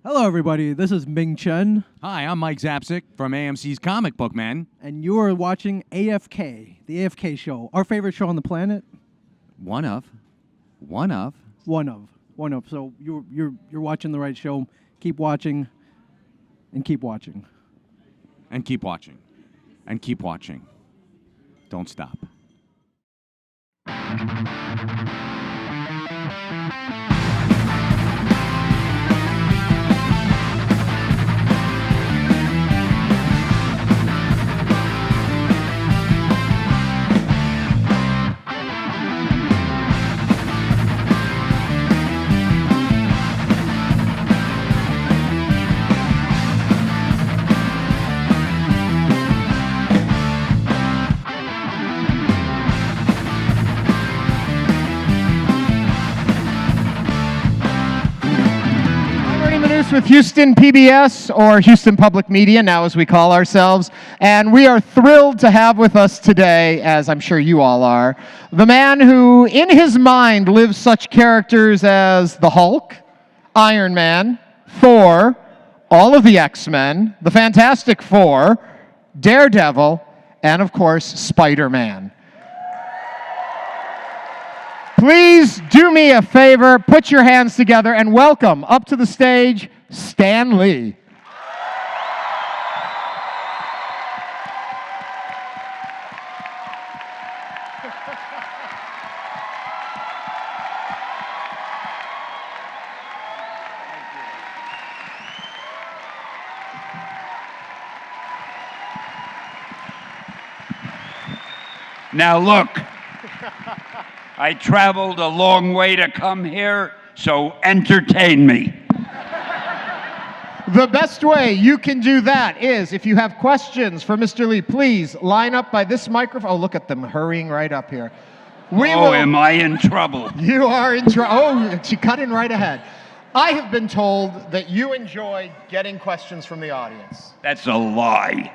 Hello, everybody. This is Ming Chen, Hi, I'm Mike Zapsik from AMC's Comic Book Man. and you are watching AFK, the AFK show, our favorite show on the planet. One of. One of. So you're watching the right show. Keep watching, and keep watching. And keep watching. And keep watching. Don't stop. With Houston PBS, or Houston Public Media, now as we call ourselves, and we are thrilled to have with us today, as I'm sure you all are, the man who, in his mind, lives such characters as the Hulk, Iron Man, Thor, all of the X-Men, the Fantastic Four, Daredevil, and of course, Spider-Man. Please do me a favor, put your hands together, and welcome up to the stage, Stan Lee. Now look, I traveled a long way to come here, so entertain me. The best way you can do that is, if you have questions for Mr. Lee, please line up by this microphone. Oh, look at them hurrying right up here. Am I in trouble? You are in trouble. Oh, she cut in right ahead. I have been told that you enjoy getting questions from the audience. That's a lie.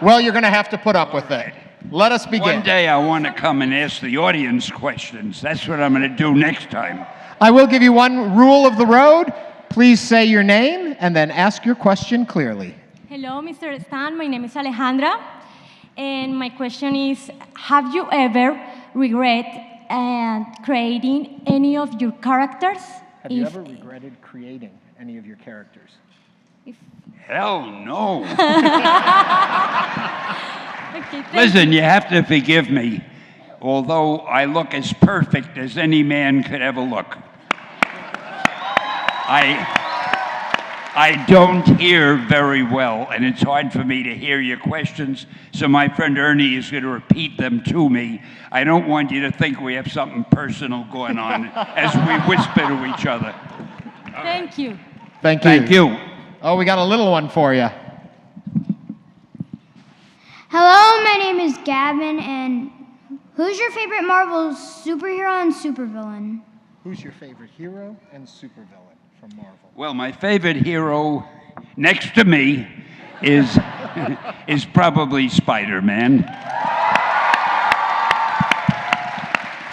Well, you're going to have to put up with it. Let us begin. One day I want to come and ask the audience questions. That's what I'm going to do next time. I will give you one rule of the road. Please say your name and then ask your question clearly. Hello, Mr. Stan. My name is Alejandra. And my question is, have you ever regret creating any of your characters? Have you ever regretted creating any of your characters? Hell no. Okay, Listen, you have to forgive me, although I look as perfect as any man could ever look. I don't hear very well, and it's hard for me to hear your questions, so my friend Ernie is going to repeat them to me. I don't want you to think we have something personal going on as we whisper to each other. Thank you. Thank you. Thank you. Oh, we got a little one for you. Hello, my name is Gavin, and who's your favorite Marvel superhero and supervillain? Who's your favorite hero and supervillain from Marvel? Well, my favorite hero next to me is probably Spider-Man.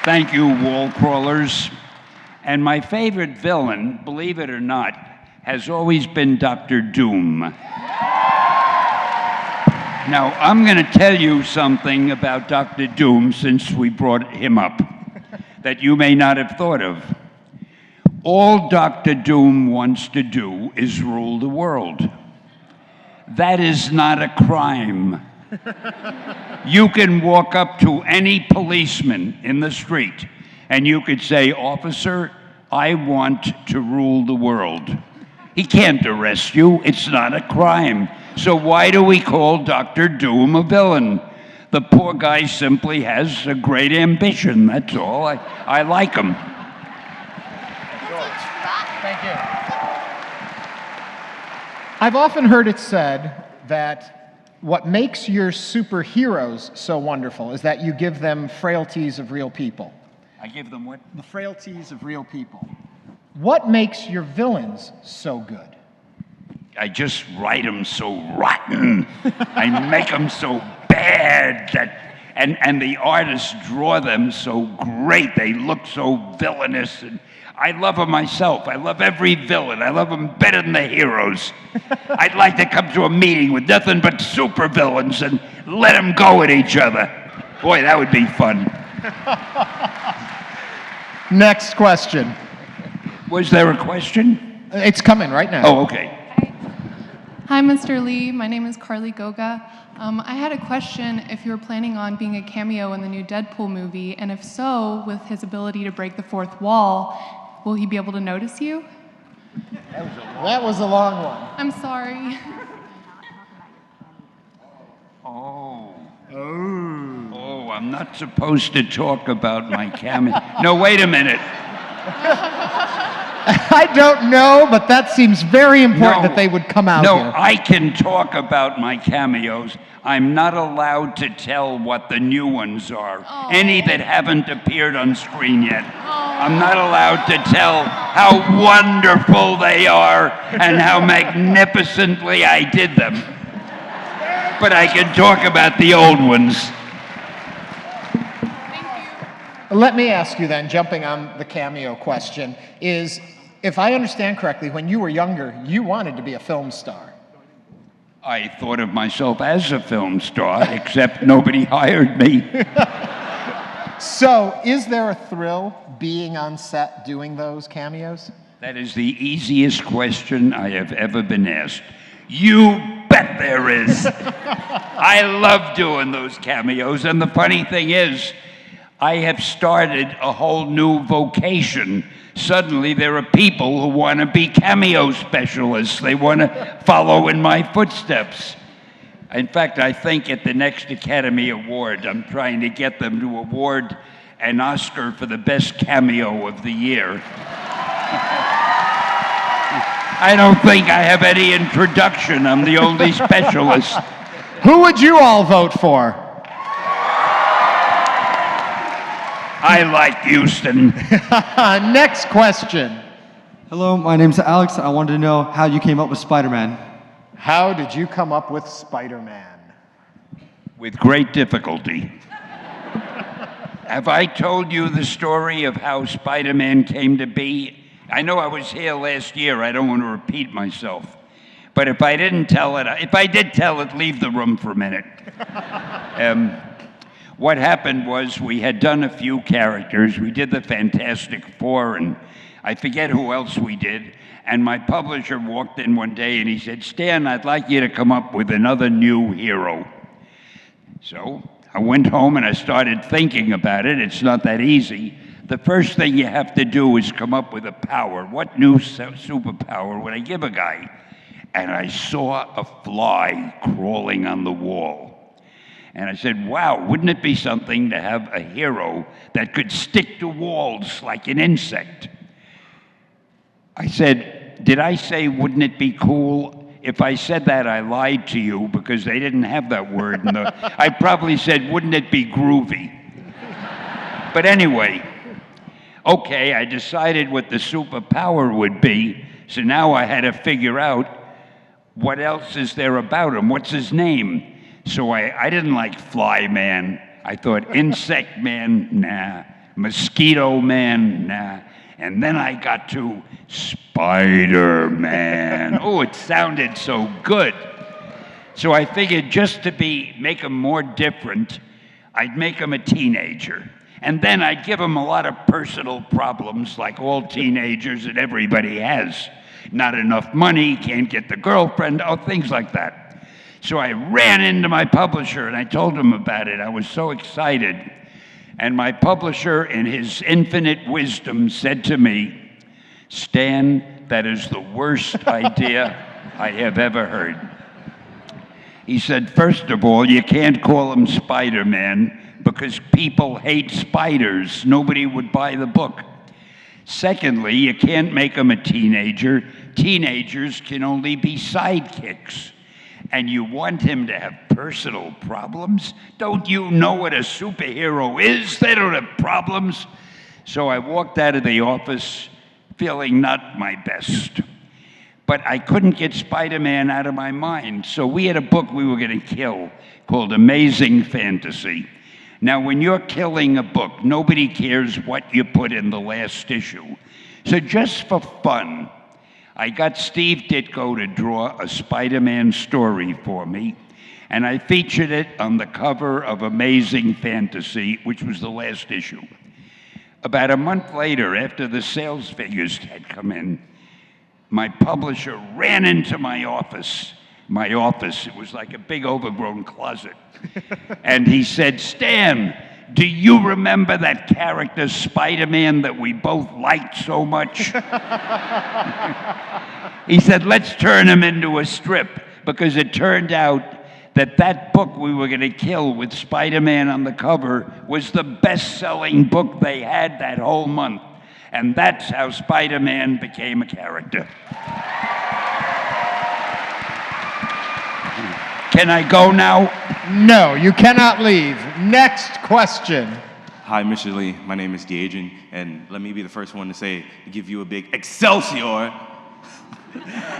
Thank you, wall crawlers. And my favorite villain, believe it or not, has always been Dr. Doom. Now, I'm going to tell you something about Dr. Doom, since we brought him up, that you may not have thought of. All Dr. Doom wants to do is rule the world. That is not a crime. You can walk up to any policeman in the street and you could say, "Officer, I want to rule the world." He can't arrest you. It's not a crime. So why do we call Dr. Doom a villain? The poor guy simply has a great ambition, that's all. I like him. Thank you. I've often heard it said that what makes your superheroes so wonderful is that you give them frailties of real people. I give them what? The frailties of real people. What makes your villains so good? I just write them so rotten. I make them so bad that, and the artists draw them so great. They look so villainous. And I love them myself. I love every villain. I love them better than the heroes. I'd like to come to a meeting with nothing but supervillains and let them go at each other. Boy, that would be fun. Next question. Was there a question? It's coming right now. Oh, okay. Hi, Mr. Lee. My name is Carly Goga. I had a question if you were planning on being a cameo in the new Deadpool movie, and if so, with his ability to break the fourth wall, will he be able to notice you? That was a long one. I'm sorry. Oh, I'm not supposed to talk about my cameo. No, wait a minute. I don't know, but that seems very important No. that they would come out No, here. I can talk about my cameos. I'm not allowed to tell what the new ones are. Any that haven't appeared on screen yet. I'm not allowed to tell how wonderful they are and how magnificently I did them. But I can talk about the old ones. Let me ask you then, jumping on the cameo question, is if I understand correctly, when you were younger, you wanted to be a film star. I thought of myself as a film star, except nobody hired me. So, is there a thrill being on set doing those cameos? That is the easiest question I have ever been asked. You bet there is. I love doing those cameos, and the funny thing is, I have started a whole new vocation. Suddenly, there are people who want to be cameo specialists. They want to follow in my footsteps. In fact, I think at the next Academy Award, I'm trying to get them to award an Oscar for the best cameo of the year. I don't think I have any introduction. I'm the only specialist. Who would you all vote for? I like Houston. Next question. Hello, my name's Alex. I wanted to know how you came up with Spider-Man. How did you come up with Spider-Man? With great difficulty. Have I told you the story of how Spider-Man came to be? I know I was here last year. I don't want to repeat myself. But if I didn't tell it, if I did tell it, leave the room for a minute. What happened was we had done a few characters. We did the Fantastic Four, and I forget who else we did. And my publisher walked in one day and he said, Stan, I'd like you to come up with another new hero. So I went home and I started thinking about it. It's not that easy. The first thing you have to do is come up with a power. What new superpower would I give a guy? And I saw a fly crawling on the wall. And I said, wow, wouldn't it be something to have a hero that could stick to walls like an insect? I said, did I say, wouldn't it be cool? If I said that, I lied to you because they didn't have that word. I probably said, wouldn't it be groovy? But anyway, okay, I decided what the superpower would be. So now I had to figure out what else is there about him? What's his name? So I didn't like Fly Man. I thought Insect Man, nah. Mosquito Man, nah. And then I got to Spider-Man. Oh, it sounded so good. So I figured just to make him more different, I'd make him a teenager. And then I'd give him a lot of personal problems like all teenagers and everybody has. Not enough money, can't get the girlfriend, things like that. So I ran into my publisher and I told him about it. I was so excited. And my publisher, in his infinite wisdom, said to me, Stan, that is the worst idea I have ever heard. He said, first of all, you can't call him Spider-Man because people hate spiders. Nobody would buy the book. Secondly, you can't make him a teenager. Teenagers can only be sidekicks. And you want him to have personal problems? Don't you know what a superhero is? They don't have problems. So I walked out of the office feeling not my best. But I couldn't get Spider-Man out of my mind. So we had a book we were going to kill called Amazing Fantasy. Now, when you're killing a book, nobody cares what you put in the last issue. So just for fun, I got Steve Ditko to draw a Spider-Man story for me, and I featured it on the cover of Amazing Fantasy, which was the last issue. About a month later, after the sales figures had come in, my publisher ran into my office. It was like a big overgrown closet. And he said, "Stan, do you remember that character Spider-Man that we both liked so much?" He said, "Let's turn him into a strip," because it turned out that book we were going to kill with Spider-Man on the cover was the best-selling book they had that whole month. And that's how Spider-Man became a character. Can I go now? No, you cannot leave. Next question. Hi, Mr. Lee. My name is Gajan, and let me be the first one to give you a big Excelsior.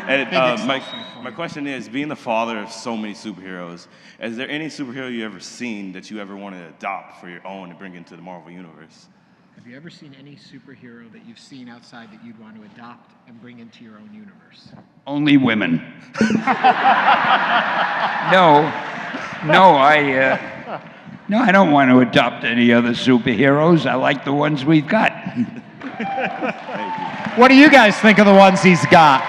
And my question is, being the father of so many superheroes, is there any superhero you ever seen that you ever want to adopt for your own and bring into the Marvel Universe? Have you ever seen any superhero that you've seen outside that you'd want to adopt and bring into your own universe? Only women. No, I don't want to adopt any other superheroes. I like the ones we've got. What do you guys think of the ones he's got?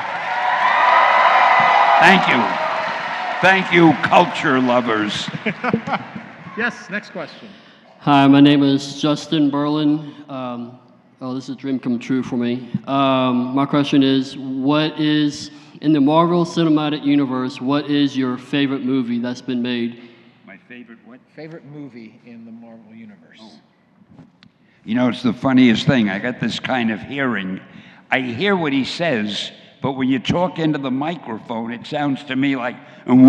Thank you. Thank you, culture lovers. Yes, next question. Hi, my name is Justin Berlin. This is a dream come true for me. My question is, what is, in the Marvel Cinematic Universe, what is your favorite movie that's been made? My favorite what? Favorite movie in the Marvel Universe? Oh. You know, it's the funniest thing. I got this kind of hearing. I hear what he says, but when you talk into the microphone, it sounds to me like, and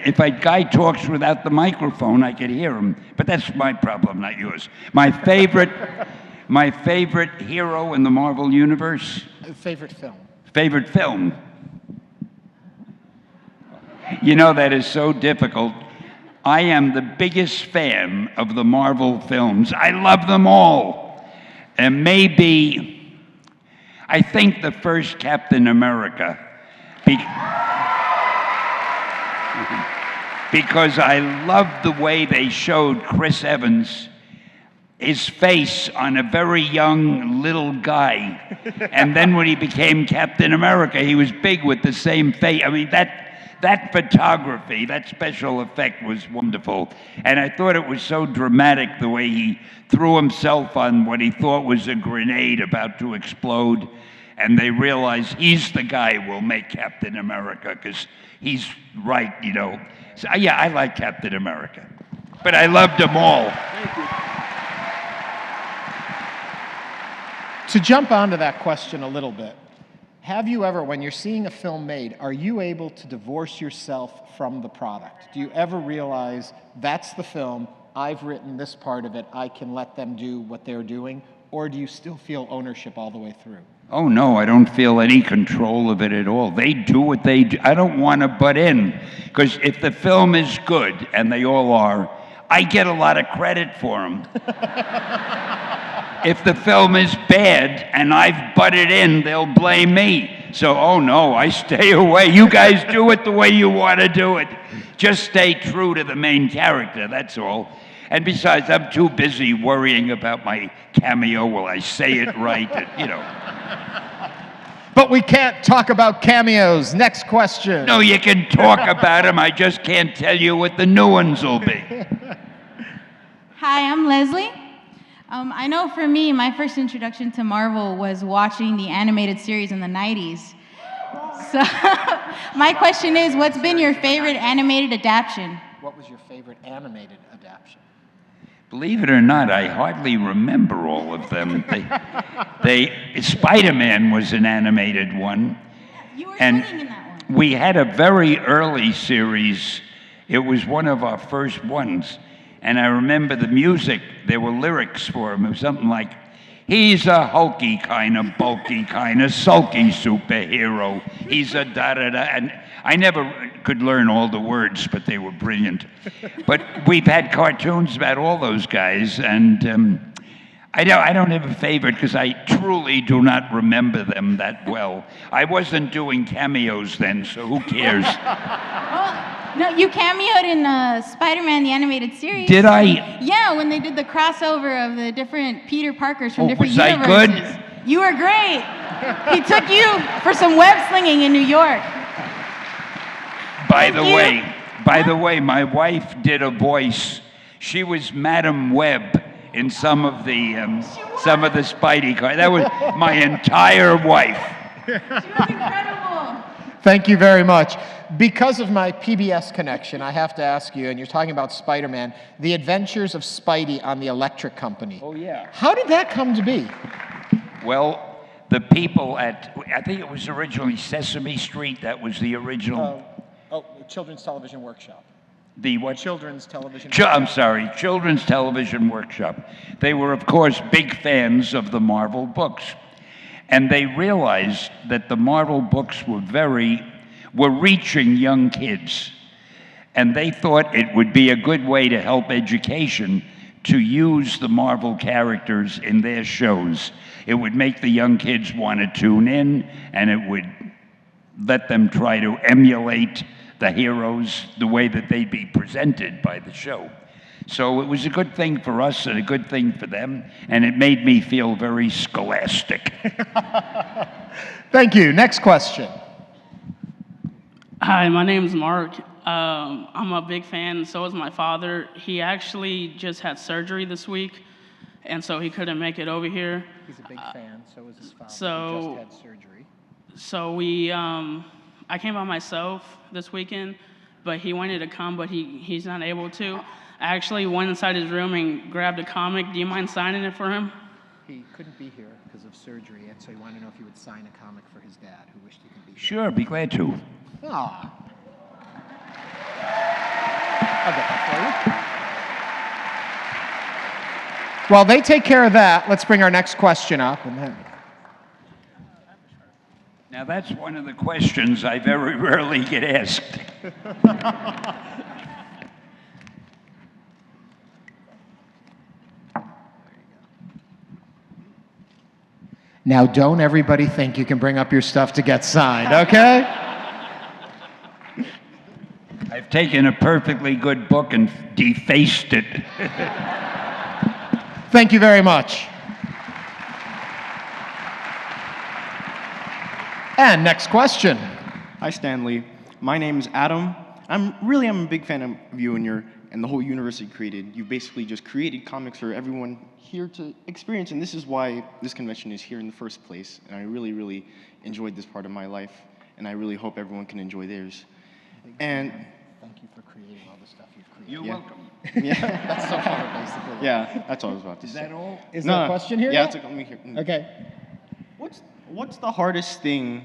if a guy talks without the microphone, I could hear him. But that's my problem, not yours. My favorite hero in the Marvel Universe? Favorite film? Favorite film? You know, that is so difficult. I am the biggest fan of the Marvel films. I love them all. And maybe, I think the first Captain America. Because I loved the way they showed Chris Evans, his face on a very young little guy. And then when he became Captain America, he was big with the same face. I mean, that photography, that special effect was wonderful. And I thought it was so dramatic the way he threw himself on what he thought was a grenade about to explode. And they realized he's the guy who will make Captain America because he's right, you know. So, yeah, I like Captain America. But I loved them all. Thank you. To jump onto that question a little bit, have you ever, when you're seeing a film made, are you able to divorce yourself from the product? Do you ever realize that's the film, I've written this part of it, I can let them do what they're doing? Or do you still feel ownership all the way through? Oh, no, I don't feel any control of it at all. They do what they do. I don't want to butt in, because if the film is good, and they all are, I get a lot of credit for them. If the film is bad and I've butted in, they'll blame me. So, oh no, I stay away. You guys do it the way you want to do it. Just stay true to the main character, that's all. And besides, I'm too busy worrying about my cameo. Will I say it right? You know. But we can't talk about cameos. Next question. No, you can talk about them. I just can't tell you what the new ones will be. Hi, I'm Leslie. I know for me, my first introduction to Marvel was watching the animated series in the 90s. So my question is, what's been your favorite animated adaptation? What was your favorite animated adaptation? Believe it or not, I hardly remember all of them. Spider-Man was an animated one. You were And singing in that one. we had a very early series. It was one of our first ones. And I remember the music, there were lyrics for him. It was something like, he's a hulky kind of bulky kind of sulky superhero. He's a da-da-da. And I never could learn all the words, but they were brilliant. But we've had cartoons about all those guys. And I don't have a favorite because I truly do not remember them that well. I wasn't doing cameos then, so who cares? No, you cameoed in Spider-Man, the animated series. Did I? Yeah, when they did the crossover of the different Peter Parkers from Oh, different was I universes. good? You were great. He took you for some web slinging in New York. By the way, my wife did a voice. She was Madam Web in some of the Spidey cards. That was my entire wife. She was incredible. Thank you very much. Because of my PBS connection, I have to ask you, and you're talking about Spider-Man, The Adventures of Spidey on the Electric Company. Oh, yeah. How did that come to be? Well, the people at, I think it was originally Sesame Street, that was the original. Children's Television Workshop. The what? Children's Television I'm sorry, Children's Television Workshop. They were, of course, big fans of the Marvel books. And they realized that the Marvel books were reaching young kids. And they thought it would be a good way to help education to use the Marvel characters in their shows. It would make the young kids want to tune in, and it would let them try to emulate the heroes the way that they'd be presented by the show. So it was a good thing for us and a good thing for them, and it made me feel very scholastic. Thank you. Next question. Hi, my name's Mark. I'm a big fan, and so is my father. He actually just had surgery this week, and so he couldn't make it over here. He's a big fan, so is his father. So, he just had surgery. So I came by myself this weekend, but he wanted to come, but he's not able to. I actually went inside his room and grabbed a comic. Do you mind signing it for him? He couldn't be here because of surgery, and so he wanted to know if you would sign a comic for his dad, who wished he could be here. Sure, be glad to. Aw. I'll get that for you. While they take care of that, let's bring our next question up. And then... Now that's one of the questions I very rarely get asked. Now, don't everybody think you can bring up your stuff to get signed, okay? I've taken a perfectly good book and defaced it. Thank you very much. And next question. Hi, Stanley. My name is Adam. I'm a big fan of you and the whole universe you created. You basically just created comics for everyone here to experience, and this is why this convention is here in the first place. And I really, really enjoyed this part of my life, and I really hope everyone can enjoy theirs. And thank you for creating all the stuff you've created. You're welcome. Yeah, that's so far, basically. Yeah, that's all I was about to say. Is that all? Is there a question here? Yeah, yet? let me hear. Okay. What's the hardest thing?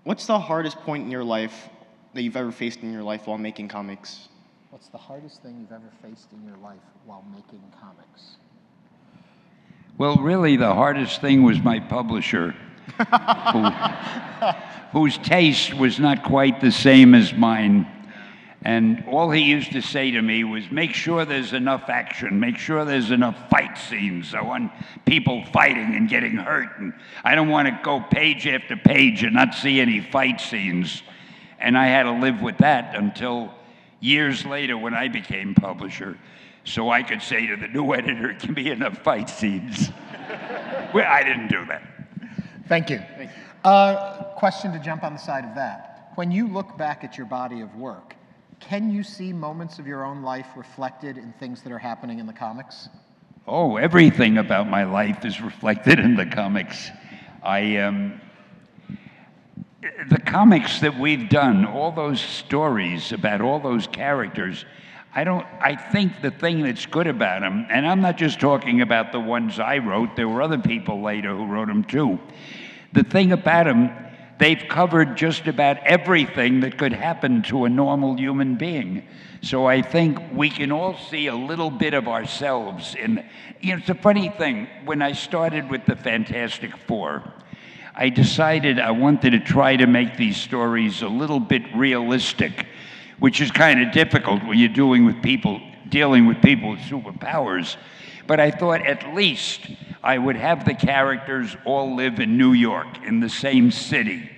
What's the hardest point in your life that you've ever faced in your life while making comics? What's the hardest thing you've ever faced in your life while making comics? Well, really, the hardest thing was my publisher, whose taste was not quite the same as mine. And all he used to say to me was, make sure there's enough action, make sure there's enough fight scenes. I want people fighting and getting hurt, and I don't want to go page after page and not see any fight scenes. And I had to live with that until years later when I became publisher, so I could say to the new editor, give me enough fight scenes. Well, I didn't do that. Thank you. Question to jump on the side of that. When you look back at your body of work, can you see moments of your own life reflected in things that are happening in the comics? Oh, everything about my life is reflected in the comics. The comics that we've done, all those stories about all those characters, I think the thing that's good about them, and I'm not just talking about the ones I wrote, there were other people later who wrote them too. The thing about them, they've covered just about everything that could happen to a normal human being. So I think we can all see a little bit of ourselves in, it's a funny thing, when I started with the Fantastic Four, I decided I wanted to try to make these stories a little bit realistic, which is kind of difficult when you're dealing with people with superpowers. But I thought at least I would have the characters all live in New York, in the same city,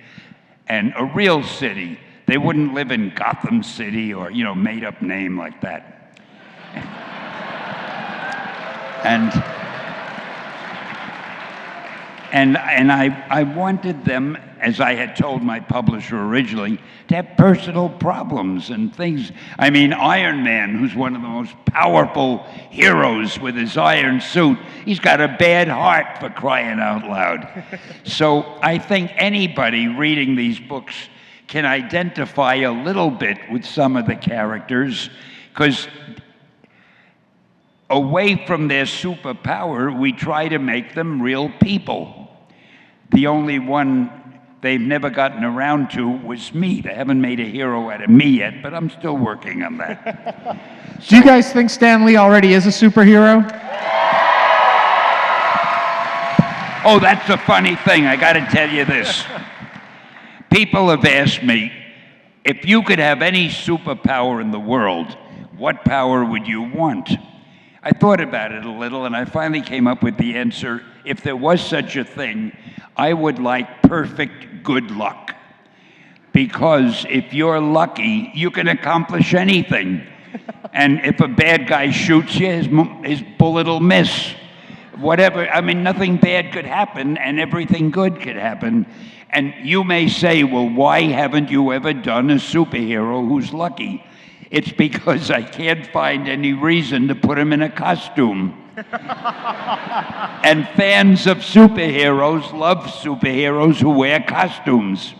and a real city. They wouldn't live in Gotham City or, made up name like that. And I wanted them, as I had told my publisher originally, to have personal problems and things. I mean, Iron Man, who's one of the most powerful heroes with his iron suit, he's got a bad heart, for crying out loud. So I think anybody reading these books can identify a little bit with some of the characters, because away from their superpower, we try to make them real people. The only one they've never gotten around to was me. They haven't made a hero out of me yet, but I'm still working on that. Do you guys think Stan Lee already is a superhero? Oh, that's a funny thing. I got to tell you this. People have asked me, if you could have any superpower in the world, what power would you want? I thought about it a little, and I finally came up with the answer. If there was such a thing, I would like perfect good luck. Because if you're lucky, you can accomplish anything. And if a bad guy shoots you, his bullet will miss. Whatever, I mean, nothing bad could happen, and everything good could happen. And you may say, well, why haven't you ever done a superhero who's lucky? It's because I can't find any reason to put him in a costume. And fans of superheroes love superheroes who wear costumes.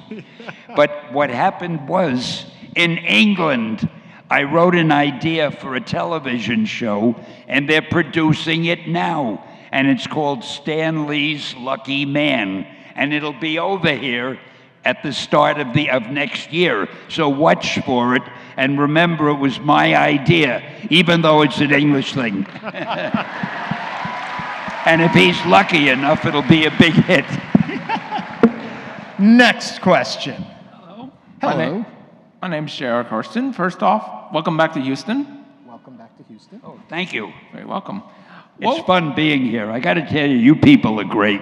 But what happened was, in England, I wrote an idea for a television show, and they're producing it now. And it's called Stan Lee's Lucky Man. And it'll be over here at the start of next year. So watch for it, and remember it was my idea, even though it's an English thing. And if he's lucky enough, it'll be a big hit. Next question. Hello. My name's Jared Hurston. First off, welcome back to Houston. Welcome back to Houston. Oh, thank you. Very welcome. It's fun being here. I got to tell you, you people are great.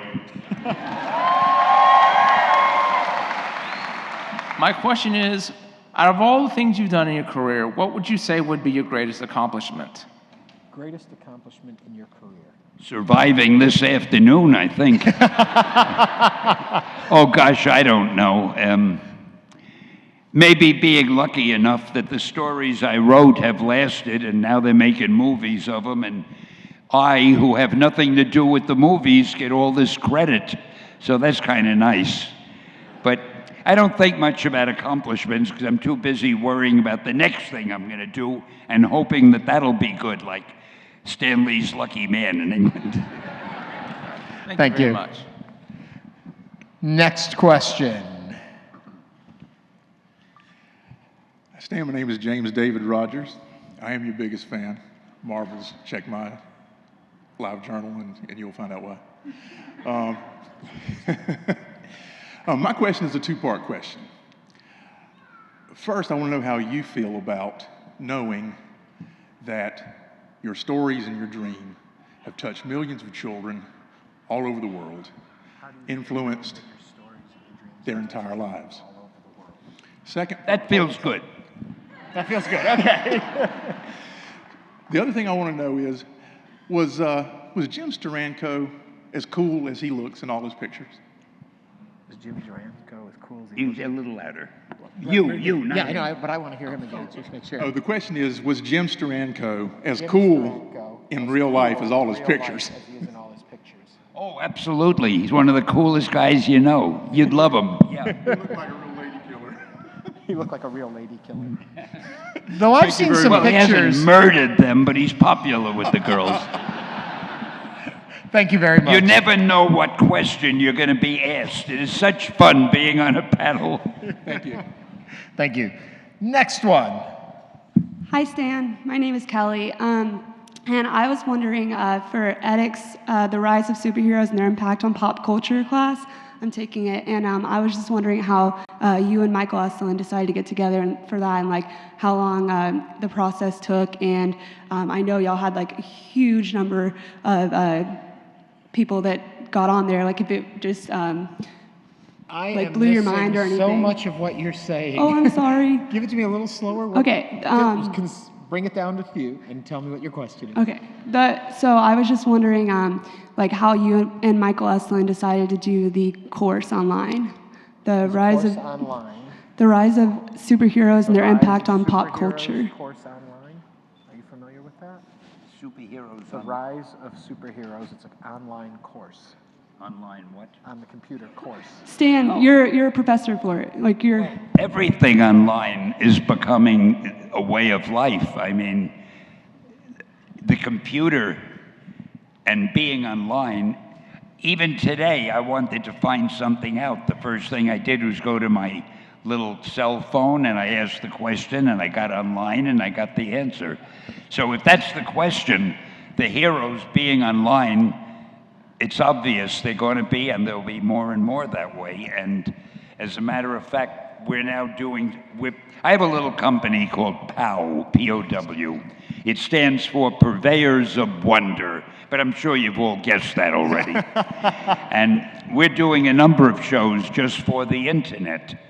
My question is, out of all the things you've done in your career, what would you say would be your greatest accomplishment? Greatest accomplishment in your career? Surviving this afternoon, I think. Oh, gosh, I don't know. Maybe being lucky enough that the stories I wrote have lasted, and now they're making movies of them, and I, who have nothing to do with the movies, get all this credit. So that's kind of nice. But I don't think much about accomplishments because I'm too busy worrying about the next thing I'm going to do and hoping that that'll be good, like Stan Lee's Lucky Man in England. Thank you very much. Next question. Stan, my name is James David Rogers. I am your biggest fan. Marvel's, check my live journal and you'll find out why. My question is a two-part question. First, I want to know how you feel about knowing that your stories and your dream have touched millions of children all over the world, influenced their entire lives. Second, that feels good. That feels good. Okay. The other thing I want to know is, was Jim Steranko as cool as he looks in all his pictures? Is Jim Steranko as cool as he looks? A little louder. You, not yeah, him. I know, but I want to hear him again, just make sure. Oh, the question is, was Jim Steranko as cool in real life as all his pictures? Oh, absolutely. He's one of the coolest guys you know. You'd love him. Yeah. He looked like a real lady killer. He looked like a real lady killer. Though I've seen some He pictures. hasn't murdered them, but he's popular with the girls. Thank you very much. You never know what question you're going to be asked. It is such fun being on a panel. Thank you. Thank you. Next one. Hi, Stan. My name is Kelly. And I was wondering, for edX, the rise of superheroes and their impact on pop culture class, I'm taking it, and I was just wondering how you and Michael Estlin decided to get together for that, and like how long the process took. And I know y'all had like a huge number of people that got on there. Like if it just I like am blew your missing mind or anything. so much of what you're saying. Oh, I'm sorry. Give it to me a little slower. Okay, Bring it down to a few and tell me what your question is. Okay. So I was just wondering, like how you and Michael Estlin decided to do the course online, the rise of superheroes and their impact on pop culture. Course online. Are you familiar with that? Superheroes. The rise of superheroes. It's an online course. Online what? On the computer course. Stan, you're a professor for it. Like you're. Everything online is becoming a way of life. I mean, the computer and being online, even today, I wanted to find something out. The first thing I did was go to my little cell phone and I asked the question and I got online and I got the answer. So if that's the question, the heroes being online, it's obvious they're going to be, and there'll be more and more that way. And as a matter of fact, we're now I have a little company called POW, P-O-W. It stands for Purveyors of Wonder, but I'm sure you've all guessed that already. And we're doing a number of shows just for the internet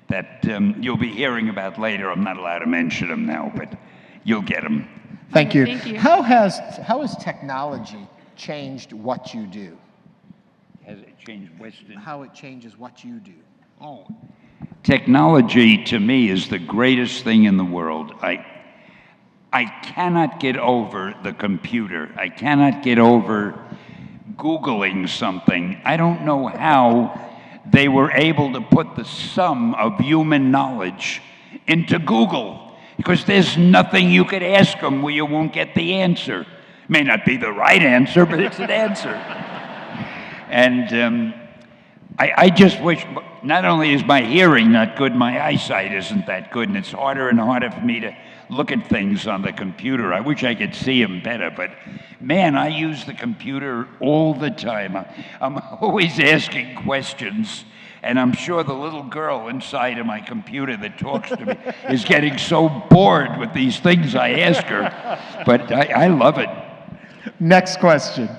that you'll be hearing about later. I'm not allowed to mention them now, but you'll get them. Thank you. Thank you. How has technology changed what you do? Has it changed Western? How it changes what you do. Oh, technology to me is the greatest thing in the world. I cannot get over the computer. I cannot get over Googling something. I don't know how they were able to put the sum of human knowledge into Google, because there's nothing you could ask them where you won't get the answer. May not be the right answer, but it's an answer. And I just wish, not only is my hearing not good, my eyesight isn't that good, and it's harder and harder for me to look at things on the computer. I wish I could see them better, but man, I use the computer all the time. I'm always asking questions, and I'm sure the little girl inside of my computer that talks to me is getting so bored with these things I ask her, but I love it. Next question.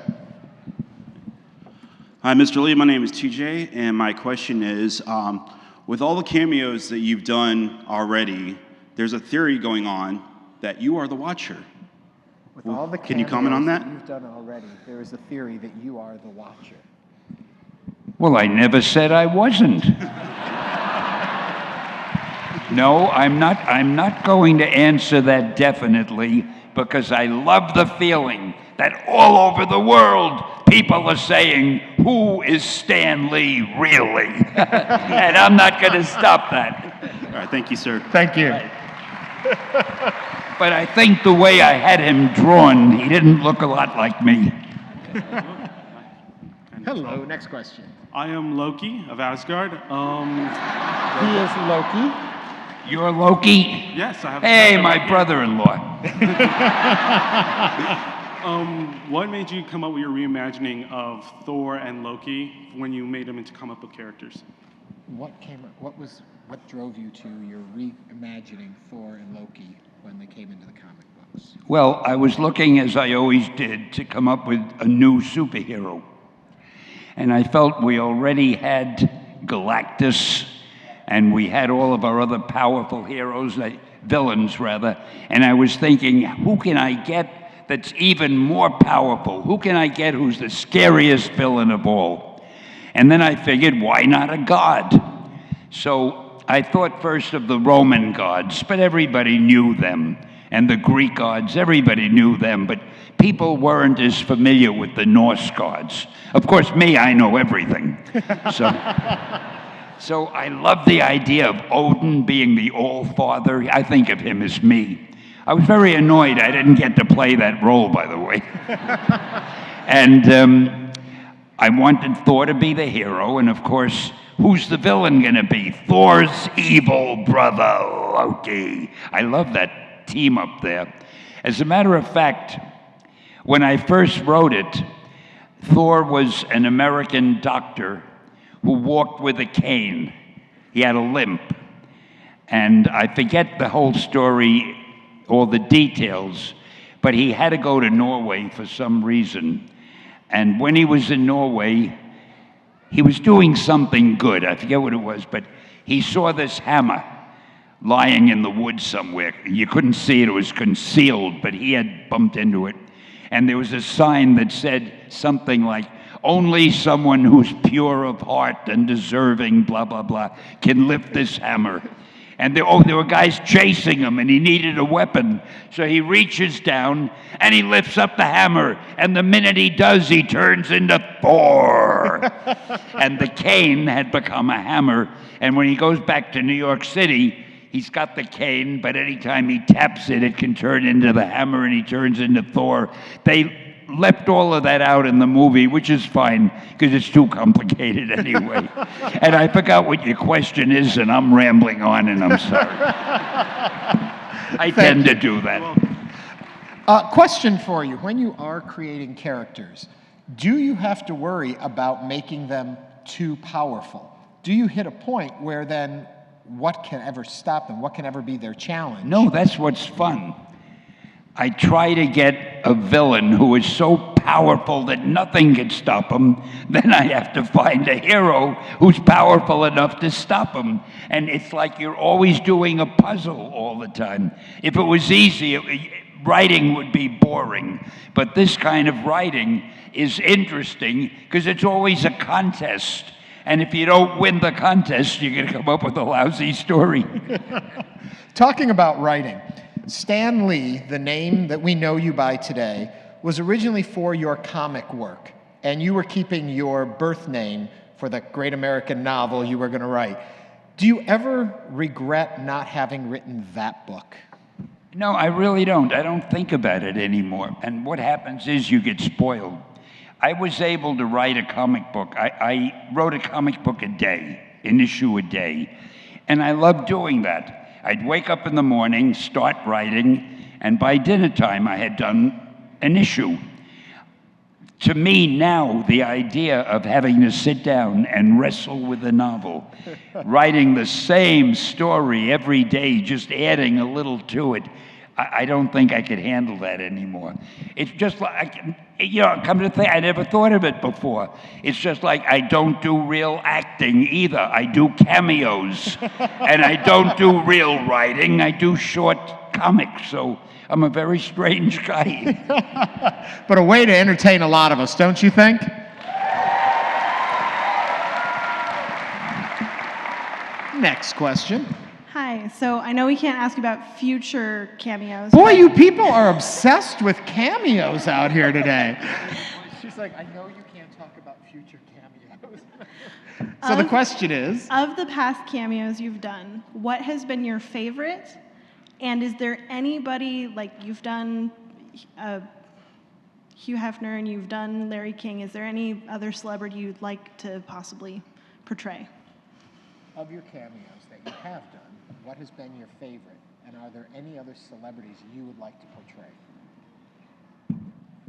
Hi, Mr. Lee. My name is TJ, and my question is, with all the cameos that you've done already, there's a theory going on that you are the Watcher. With all the Can you comment on that? You've done already, there is a theory that you are the Watcher. Well, I never said I wasn't. No, I'm not going to answer that definitely, because I love the feeling that all over the world people are saying, who is Stan Lee really? And I'm not going to stop that. All right, thank you, sir. Thank you. But I think the way I had him drawn, he didn't look a lot like me. Hello, next question. I am Loki of Asgard. He is Loki. You're Loki? Yes, I have. Hey, my brother-in-law. What made you come up with your reimagining of Thor and Loki when you made them into comic book characters? What drove you to your reimagining Thor and Loki when they came into the comic books? Well, I was looking, as I always did, to come up with a new superhero. And I felt we already had Galactus, and we had all of our other powerful heroes, villains rather, and I was thinking, who can I get that's even more powerful? Who can I get who's the scariest villain of all? And then I figured, why not a god? So I thought first of the Roman gods, but everybody knew them. And the Greek gods, everybody knew them, but people weren't as familiar with the Norse gods. Of course, me, I know everything. So I love the idea of Odin being the All-Father. I think of him as me. I was very annoyed I didn't get to play that role, by the way. And I wanted Thor to be the hero, and of course, who's the villain going to be? Thor's evil brother, Loki. I love that team up there. As a matter of fact, when I first wrote it, Thor was an American doctor who walked with a cane. He had a limp. And I forget the whole story, all the details, but he had to go to Norway for some reason. And when he was in Norway, he was doing something good. I forget what it was, but he saw this hammer lying in the woods somewhere. You couldn't see it, it was concealed, but he had bumped into it. And there was a sign that said something like, only someone who's pure of heart and deserving, blah, blah, blah, can lift this hammer. And there were guys chasing him, and he needed a weapon. So he reaches down, and he lifts up the hammer. And the minute he does, he turns into Thor. And the cane had become a hammer. And when he goes back to New York City, he's got the cane, but anytime he taps it, it can turn into the hammer, and he turns into Thor. They left all of that out in the movie, which is fine, because it's too complicated anyway. And I forgot what your question is, and I'm rambling on, and I'm sorry. I tend to do that. Question for you. When you are creating characters, do you have to worry about making them too powerful? Do you hit a point where then what can ever stop them? What can ever be their challenge? No, that's what's fun. I try to get a villain who is so powerful that nothing can stop him. Then I have to find a hero who's powerful enough to stop him. And it's like you're always doing a puzzle all the time. If it was easy, writing would be boring. But this kind of writing is interesting because it's always a contest. And if you don't win the contest, you're going to come up with a lousy story. Talking about writing, Stan Lee, the name that we know you by today, was originally for your comic work, and you were keeping your birth name for the great American novel you were going to write. Do you ever regret not having written that book? No, I really don't. I don't think about it anymore. And what happens is you get spoiled. I was able to write a comic book. I wrote a comic book a day, an issue a day, and I loved doing that. I'd wake up in the morning, start writing, and by dinner time I had done an issue. To me now, the idea of having to sit down and wrestle with a novel, writing the same story every day, just adding a little to it, I don't think I could handle that anymore. It's just like, come to think, I never thought of it before. It's just like I don't do real acting either. I do cameos. And I don't do real writing. I do short comics. So I'm a very strange guy. But a way to entertain a lot of us, don't you think? Next question. Hi, so I know we can't ask about future cameos. Boy, you people are obsessed with cameos out here today. She's like, I know you can't talk about future cameos. So the question is? Of the past cameos you've done, what has been your favorite? And is there anybody, like you've done Hugh Hefner and you've done Larry King, is there any other celebrity you'd like to possibly portray? Of your cameos that you have done, what has been your favorite? And are there any other celebrities you would like to portray?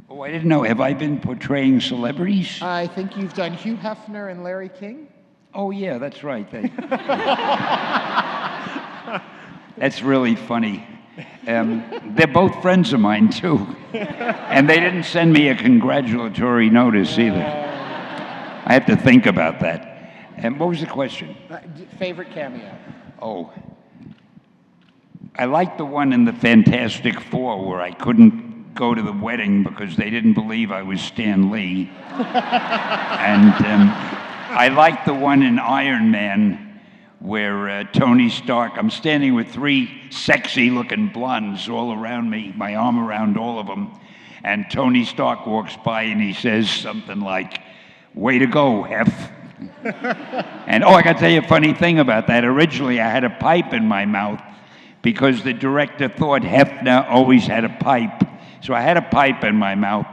Oh, I didn't know. Have I been portraying celebrities? I think you've done Hugh Hefner and Larry King. Oh, yeah, that's right. That's really funny. They're both friends of mine, too. And they didn't send me a congratulatory notice either. I have to think about that. And what was the question? Favorite cameo? Oh. I liked the one in the Fantastic Four where I couldn't go to the wedding because they didn't believe I was Stan Lee. And I liked the one in Iron Man where Tony Stark, I'm standing with three sexy-looking blondes all around me, my arm around all of them, and Tony Stark walks by and he says something like, "Way to go, Hef." And I got to tell you a funny thing about that. Originally, I had a pipe in my mouth because the director thought Hefner always had a pipe. So I had a pipe in my mouth.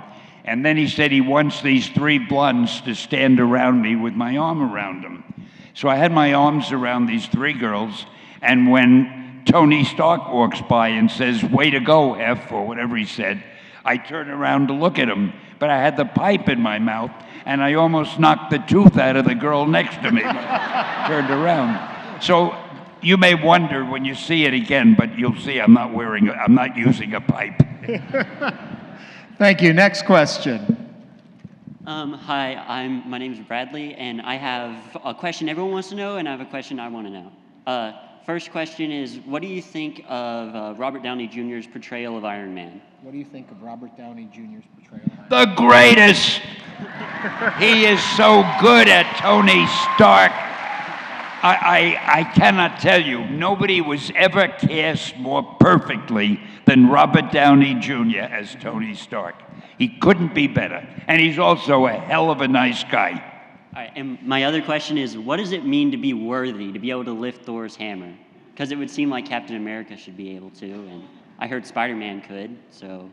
And then he said he wants these three blondes to stand around me with my arm around them. So I had my arms around these three girls. And when Tony Stark walks by and says, "Way to go, Hef," or whatever he said, I turn around to look at him. but I had the pipe in my mouth, and I almost knocked the tooth out of the girl next to me. Turned around. So you may wonder when you see it again, but you'll see I'm not using a pipe. Thank you. Next question. Hi, my name is Bradley, and I have a question everyone wants to know, and I have a question I want to know. First question is, what do you think of Robert Downey Jr.'s portrayal of Iron Man? What do you think of Robert Downey Jr.'s portrayal of The greatest! He is so good at Tony Stark. I cannot tell you, nobody was ever cast more perfectly than Robert Downey Jr. as Tony Stark. He couldn't be better. And he's also a hell of a nice guy. All right, and my other question is, what does it mean to be worthy, to be able to lift Thor's hammer? Because it would seem like Captain America should be able to, and I heard Spider-Man could, so...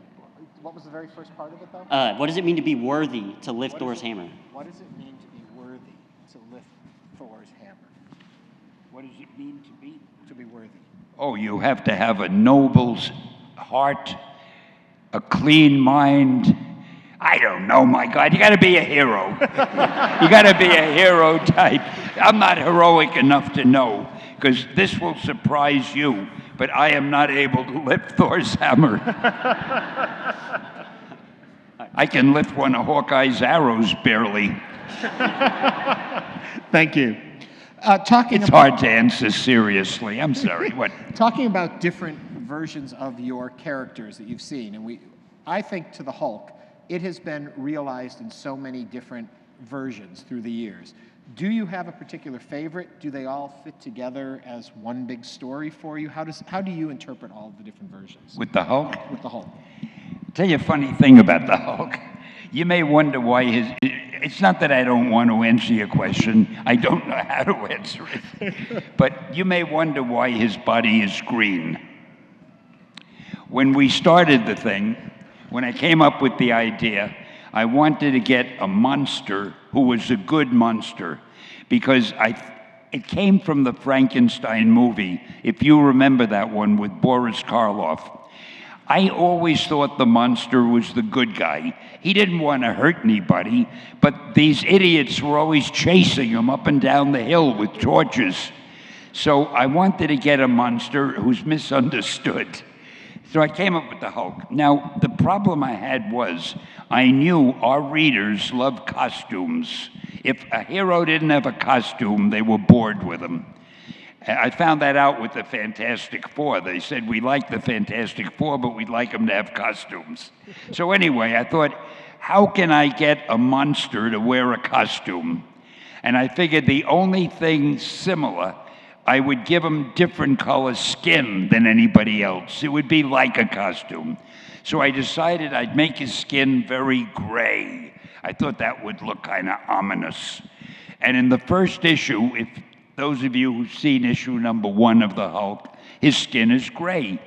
What was the very first part of it, though? What does it mean to be worthy to lift Thor's hammer? What does it mean to be worthy to lift Thor's hammer? What does it mean to be worthy? Oh, you have to have a noble heart, a clean mind. I don't know, my God. You got to be a hero. You got to be a hero type. I'm not heroic enough to know, because this will surprise you, but I am not able to lift Thor's hammer. I can lift one of Hawkeye's arrows barely. Thank you. It's hard to answer seriously. I'm sorry. What? Talking about different versions of your characters that you've seen, and I think to the Hulk, it has been realized in so many different versions through the years. Do you have a particular favorite? Do they all fit together as one big story for you? How do you interpret all of the different versions? With the Hulk? With the Hulk. Tell you a funny thing about the Hulk. You may wonder why it's not that I don't want to answer your question. I don't know how to answer it. But you may wonder why his body is green. When we started the thing, when I came up with the idea, I wanted to get a monster who was a good monster, because it came from the Frankenstein movie, if you remember that one with Boris Karloff. I always thought the monster was the good guy. He didn't want to hurt anybody, but these idiots were always chasing him up and down the hill with torches. So I wanted to get a monster who's misunderstood. So I came up with the Hulk. Now, the problem I had was I knew our readers love costumes. If a hero didn't have a costume, they were bored with him. I found that out with the Fantastic Four. They said, we like the Fantastic Four, but we'd like them to have costumes. So anyway, I thought, how can I get a monster to wear a costume? And I figured the only thing similar, I would give him different color skin than anybody else. It would be like a costume. So I decided I'd make his skin very gray. I thought that would look kind of ominous. And in the first issue, if those of you who've seen issue number 1 of the Hulk, his skin is gray.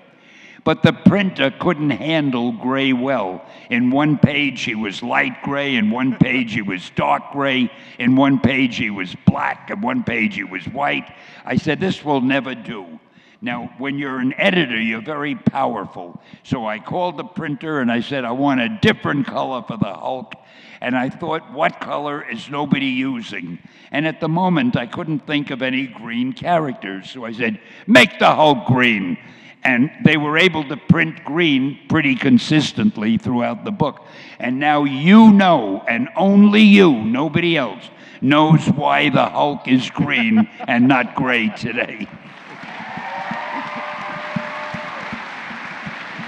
But the printer couldn't handle gray well. In one page he was light gray, in one page he was dark gray, in one page he was black, in one page he was white. I said, this will never do. Now, when you're an editor, you're very powerful. So I called the printer and I said, I want a different color for the Hulk. And I thought, what color is nobody using? And at the moment, I couldn't think of any green characters. So I said, make the Hulk green. And they were able to print green pretty consistently throughout the book. And now you know, and only you, nobody else, knows why the Hulk is green and not gray today.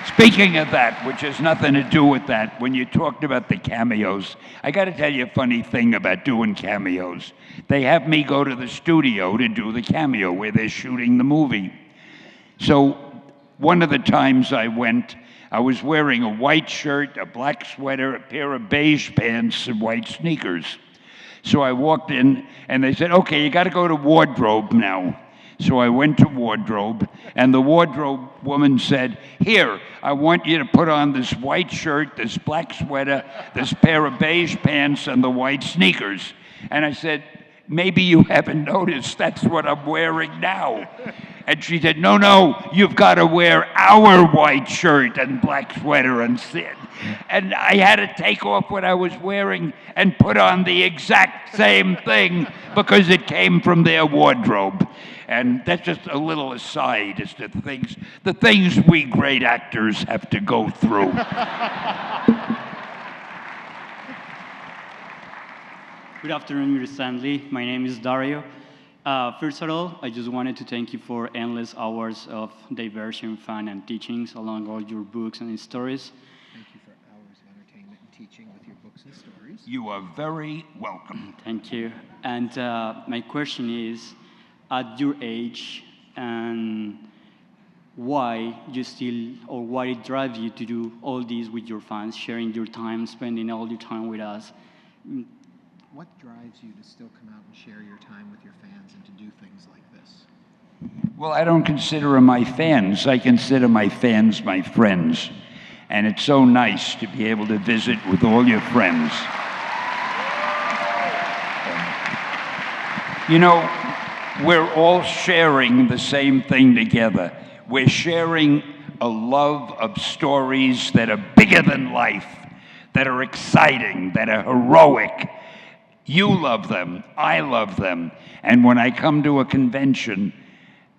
Speaking of that, which has nothing to do with that, when you talked about the cameos, I got to tell you a funny thing about doing cameos. They have me go to the studio to do the cameo where they're shooting the movie. So one of the times I went, I was wearing a white shirt, a black sweater, a pair of beige pants, and white sneakers. So I walked in, and they said, okay, you got to go to wardrobe now. So I went to wardrobe, and the wardrobe woman said, here, I want you to put on this white shirt, this black sweater, this pair of beige pants, and the white sneakers. And I said, maybe you haven't noticed, that's what I'm wearing now. And she said, no, no, you've got to wear our white shirt and black sweater and sit. And I had to take off what I was wearing and put on the exact same thing because it came from their wardrobe. And that's just a little aside as to the things we great actors have to go through. Good afternoon, Your Stanley. My name is Dario. First of all, I just wanted to thank you for endless hours of diversion, fun, and teachings along all your books and stories. Thank you for hours of entertainment and teaching with your books and stories. You are very welcome. Thank you. And my question is, at your age, and why it drives you to do all these with your fans, sharing your time, spending all your time with us? What drives you to still come out and share your time with your fans and to do things like this? Well, I don't consider them my fans. I consider my fans my friends. And it's so nice to be able to visit with all your friends. You know, we're all sharing the same thing together. We're sharing a love of stories that are bigger than life, that are exciting, that are heroic. You love them, I love them, and when I come to a convention,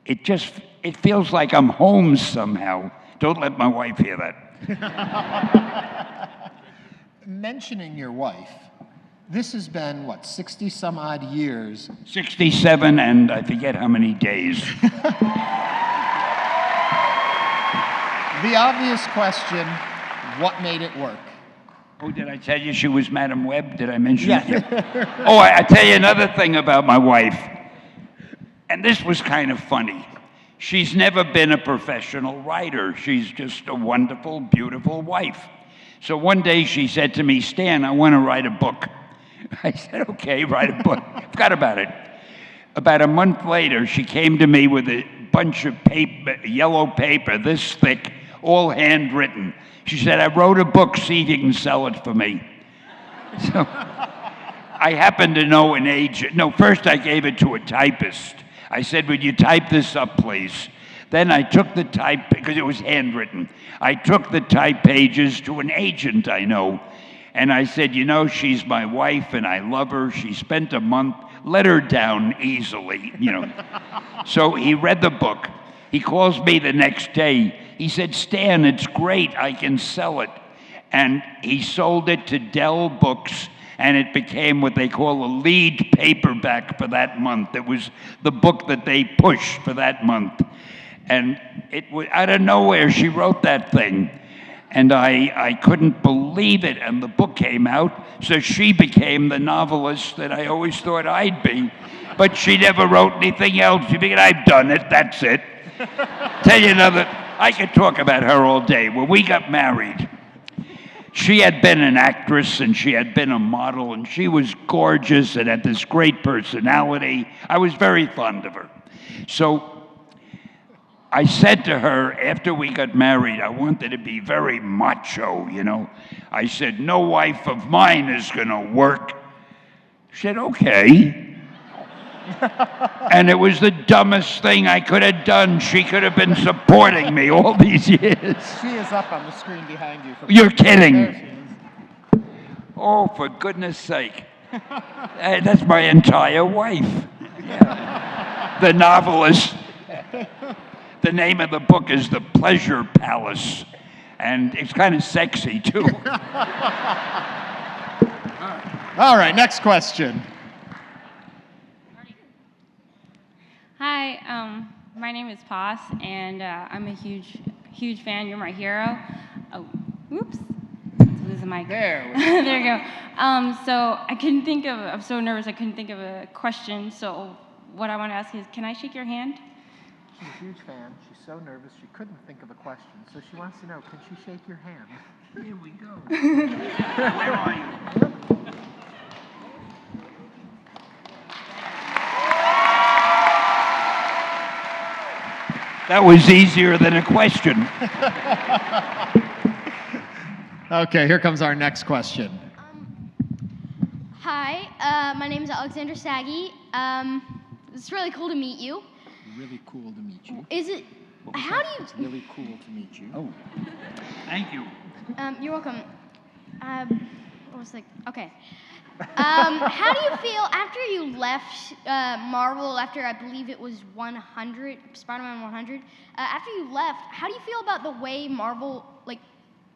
it feels like I'm home somehow. Don't let my wife hear that. Mentioning your wife, this has been, 60 some odd years. 67 and I forget how many days. The obvious question, what made it work? Oh, did I tell you she was Madam Webb? Did I mention that? Yeah. Oh, I tell you another thing about my wife. And this was kind of funny. She's never been a professional writer. She's just a wonderful, beautiful wife. So one day she said to me, Stan, I want to write a book. I said, okay, write a book. Forgot about it. About a month later, she came to me with a bunch of paper, yellow paper, this thick, all handwritten. She said, I wrote a book, see if you can sell it for me. So I happen to know an agent. No, first I gave it to a typist. I said, would you type this up, please? Then I took the type, because it was handwritten. I took the type pages to an agent I know. And I said, you know, she's my wife and I love her. She spent a month, let her down easily, you know. So he read the book. He calls me the next day. He said, Stan, it's great, I can sell it. And he sold it to Dell Books, and it became what they call a lead paperback for that month. It was the book that they pushed for that month. And it was out of nowhere, she wrote that thing. And I couldn't believe it, and the book came out, so she became the novelist that I always thought I'd be. But she never wrote anything else. She figured, I've done it, that's it. Tell you another, I could talk about her all day. When we got married, she had been an actress and she had been a model and she was gorgeous and had this great personality. I was very fond of her. So I said to her, after we got married, I wanted to be very macho, you know. I said, no wife of mine is going to work. She said, okay. And it was the dumbest thing I could have done. She could have been supporting me all these years. She is up on the screen behind you. You're kidding. Oh, for goodness sake. That's my entire wife. Yeah. The novelist. The name of the book is The Pleasure Palace. And it's kind of sexy, too. All right, next question. Hi, my name is Paz, and I'm a huge fan. You're my hero. Oh, whoops. I'm losing my. There we go. There you go. So I couldn't think of. I'm so nervous. I couldn't think of a question. So what I want to ask is, can I shake your hand? She's a huge fan. She's so nervous she couldn't think of a question. So she wants to know, can she shake your hand? Here we go. Where are you? That was easier than a question. Okay, here comes our next question. Hi, my name is Alexander Saggy. It's really cool to meet you. Really cool to meet you. Is it? How do you? It's really cool to meet you. Oh, thank you. You're welcome. What was like? Okay. How do you feel after you left Marvel? After I believe it was 100, Spider-Man 100. After you left, how do you feel about the way Marvel, like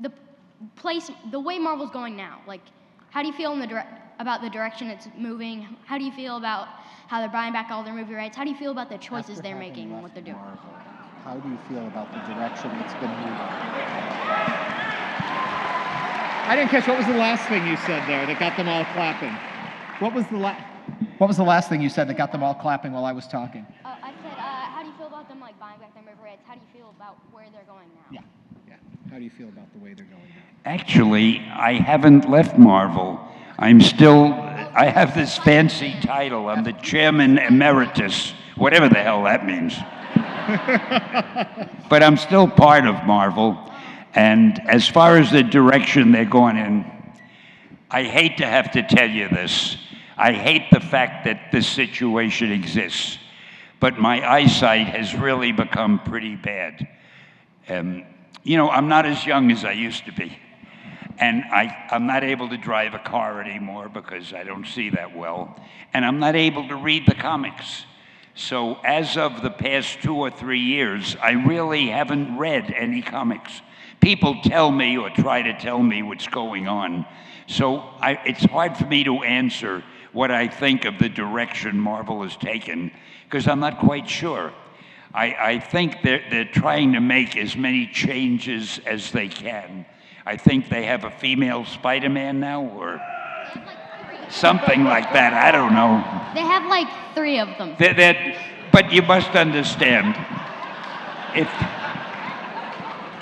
the way Marvel's going now? Like, how do you feel about the direction it's moving? How do you feel about how they're buying back all their movie rights? How do you feel about the choices they're making and what they're doing? Marvel, how do you feel about the direction it's been moving? I didn't catch, what was the last thing you said there that got them all clapping? What was the last thing you said that got them all clapping while I was talking? I said, how do you feel about them like buying back their movie rights? How do you feel about where they're going now? Yeah. How do you feel about the way they're going now? Actually, I haven't left Marvel. I have this fancy title. I'm the chairman emeritus, whatever the hell that means. But I'm still part of Marvel. And as far as the direction they're going in, I hate to have to tell you this. I hate the fact that this situation exists. But my eyesight has really become pretty bad. You know, I'm not as young as I used to be. And I'm not able to drive a car anymore because I don't see that well. And I'm not able to read the comics. So as of the past 2 or 3 years, I really haven't read any comics. People tell me or try to tell me what's going on. So it's hard for me to answer what I think of the direction Marvel has taken because I'm not quite sure. I think they're trying to make as many changes as they can. I think they have a female Spider-Man now or something like that. I don't know. They have like 3 of them. But you must understand,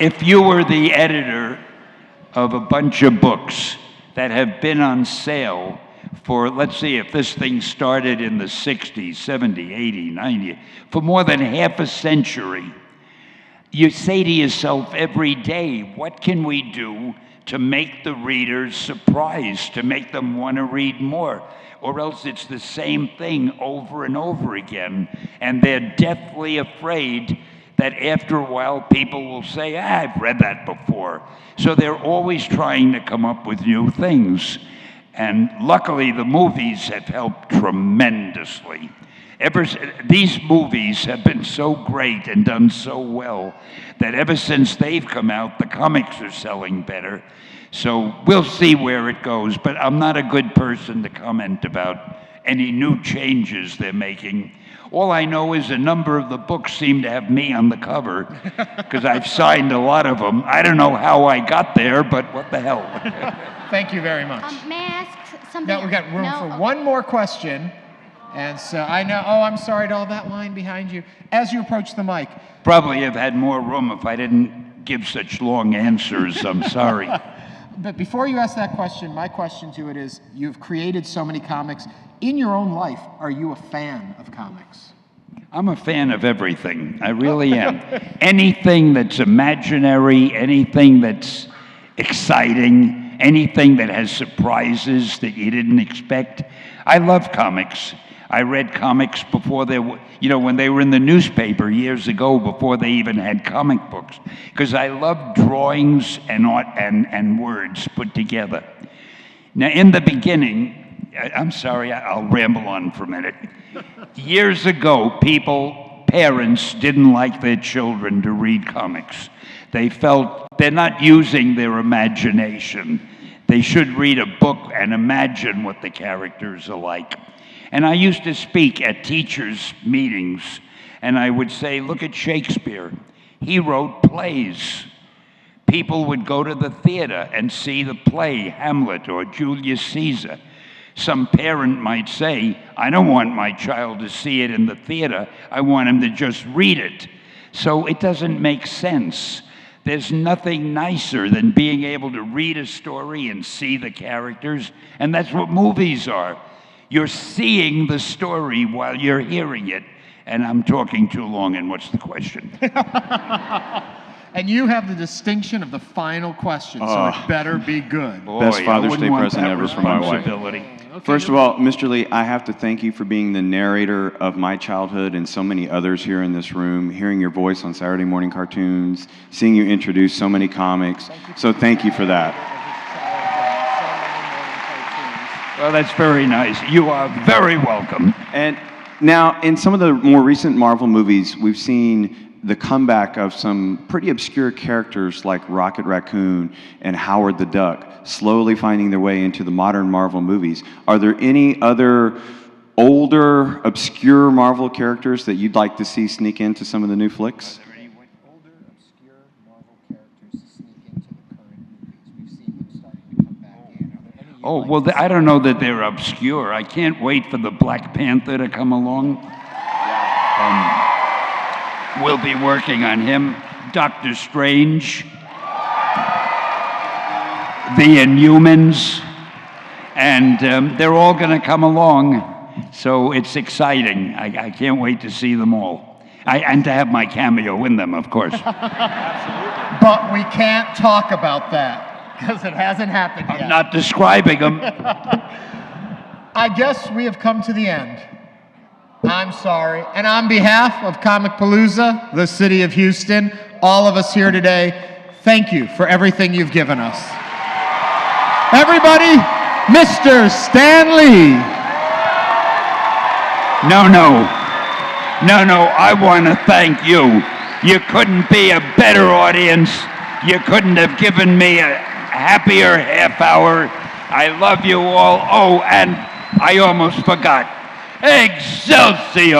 if you were the editor of a bunch of books that have been on sale for, let's see, if this thing started in the 60s, 70s, 80s, 90s, for more than half a century, you say to yourself every day, what can we do to make the readers surprised, to make them want to read more? Or else it's the same thing over and over again. And they're deathly afraid that after a while people will say, I've read that before. So they're always trying to come up with new things. And luckily the movies have helped tremendously. These movies have been so great and done so well that ever since they've come out, the comics are selling better. So we'll see where it goes, but I'm not a good person to comment about any new changes they're making. All I know is a number of the books seem to have me on the cover because I've signed a lot of them. I don't know how I got there, but what the hell. Thank you very much. May I ask something? Now we've got room for one more question. And so I know, oh, I'm sorry to all that line behind you. As you approach the mic. Probably have had more room if I didn't give such long answers. I'm sorry. But before you ask that question, my question to it is, you've created so many comics. In your own life, are you a fan of comics? I'm a fan of everything. I really am. Anything that's imaginary, anything that's exciting, anything that has surprises that you didn't expect. I love comics. I read comics before they were, when they were in the newspaper years ago, before they even had comic books, because I love drawings and art and words put together. Now, in the beginning, I'm sorry, I'll ramble on for a minute. Years ago, parents didn't like their children to read comics. They felt they're not using their imagination. They should read a book and imagine what the characters are like. And I used to speak at teachers' meetings, and I would say, look at Shakespeare. He wrote plays. People would go to the theater and see the play, Hamlet or Julius Caesar. Some parent might say, I don't want my child to see it in the theater. I want him to just read it. So it doesn't make sense. There's nothing nicer than being able to read a story and see the characters, and that's what movies are. You're seeing the story while you're hearing it, and I'm talking too long, and what's the question? And you have the distinction of the final question, so it better be good. Best Father's Day present ever for my wife. First of all, Mr. Lee, I have to thank you for being the narrator of my childhood and so many others here in this room, hearing your voice on Saturday morning cartoons, seeing you introduce so many comics. So thank you for that. Well, that's very nice. You are very welcome. And now, in some of the more recent Marvel movies, we've seen the comeback of some pretty obscure characters like Rocket Raccoon and Howard the Duck, slowly finding their way into the modern Marvel movies. Are there any other older, obscure Marvel characters that you'd like to see sneak into some of the new flicks? Oh, well, I don't know that they're obscure. I can't wait for the Black Panther to come along. We'll be working on him. Doctor Strange, the Inhumans, and they're all going to come along. So it's exciting. I can't wait to see them all. And to have my cameo in them, of course. But we can't talk about that because it hasn't happened yet. I'm not describing them. I guess we have come to the end. I'm sorry. And on behalf of Comicpalooza, the city of Houston, all of us here today, thank you for everything you've given us. Everybody, Mr. Stan Lee. No, I want to thank you. You couldn't be a better audience. You couldn't have given me a happier half hour. I love you all. Oh, and I almost forgot. Excelsior!